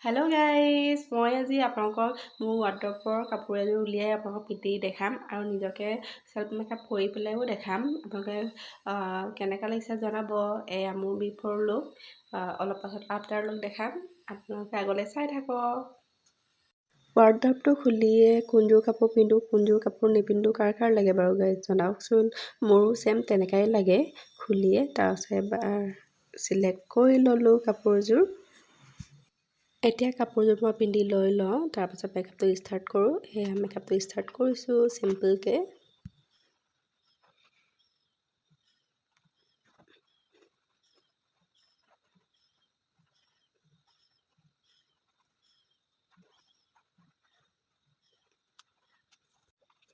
Hello' guys, মই আজি আপোনালোকক মোৰ ৱাৰ্ড্ৰবৰ কাপোৰ এযোৰ উলিয়াই আপোনালোকক পিন্ধি দেখাম আৰু নিজকে চেল্ফ মেকআপ কৰি পেলাইও দেখাম। আপোনালোকে কেনেকুৱা লাগিছে জনাব। এয়া মোৰ বিফৰ লুক, অলপ পাছত আফটাৰ লুক দেখাম। আপোনালোকে আগলৈ চাই থাকক। ৱাৰ্ড্ৰবটো খুলিয়ে কোনযোৰ কাপোৰ পিন্ধো কোনযোৰ কাপোৰ নিপিন্ধো কাৰ লাগে বাৰু গাইজ জনাওকচোন। মোৰো চেম তেনেকাই লাগে খুলিয়ে। তাৰপিছত এবাৰ চিলেক্ট কৰি ল'লোঁ কাপোৰযোৰ। এতিয়া কাপোৰযোৰ মই পিন্ধি লৈ লওঁ, তাৰপাছত মেকআপটো ষ্টাৰ্ট কৰোঁ। সেয়া মেকআপটো ষ্টাৰ্ট কৰিছোঁ চিম্পলকৈ।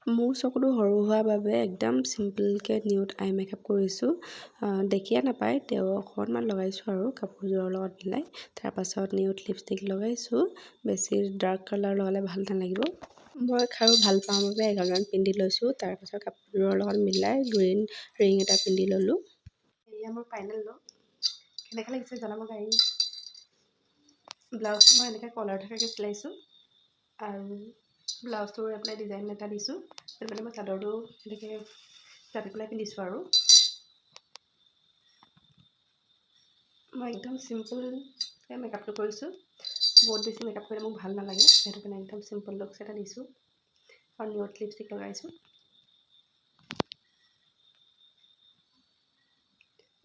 মোৰ চকুটো সৰু হোৱাৰ বাবে একদম চিম্পলকৈ নিউড আই মেকআপ কৰিছোঁ। দেখিয়ে নাপায়, তেওঁ অকণমান লগাইছোঁ আৰু কাপোৰযোৰৰ লগত মিলাই। তাৰপাছত নিউড লিপষ্টিক লগাইছোঁ। বেছি ডাৰ্ক কালাৰ লগালে ভাল নালাগিব। মই খাৰু ভাল পাওঁ বাবে এগালমান পিন্ধি লৈছোঁ। তাৰপাছত কাপোৰযোৰৰ লগত মিলাই গ্ৰীণ ৰিং এটা পিন্ধি ল'লোঁ। এয়া মোৰ ফাইনেল লুক। কেনেকৈ লাগিছে জনাব গাইজ। ব্লাউজটো মই এনেকৈ কলাৰ থকাকৈ চিলাইছোঁ আৰু ব্লাউজটোৰ এপ্লাই ডিজাইন এটা দিছোঁ। মানে মই চাদৰটো এনেকৈ কাটি পেলাই পিন্ধিছোঁ আৰু মই একদম চিম্পলকৈ মেকআপটো কৰিছোঁ। বহুত বেছি মেকআপ কৰিলে মোক ভাল নালাগে, সেইটো কাৰণে একদম চিম্পল লুকছ এটা দিছোঁ আৰু নিউড লিপষ্টিক লগাইছোঁ।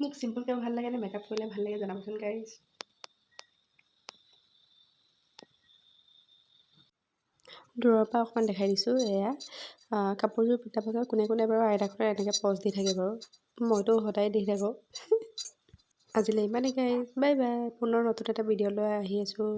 মোক চিম্পলকৈ ভাল লাগে নে মেকআপ কৰিলে ভাল লাগে জনাবচোন গাইজ। দূৰৰ পৰা অকণমান দেখাই দিছোঁ। এয়া কাপোৰযোৰ পিন্ধাৰ পাছত কোনে বাৰু আইতাখনত এনেকৈ পজ দি থাকে বাৰু। মইতো সদায় দি থাকোঁ। আজিলৈ ইমানেই গাইজ, বাই বাই। পুনৰ নতুন এটা ভিডিঅ' লৈ আহি আছোঁ।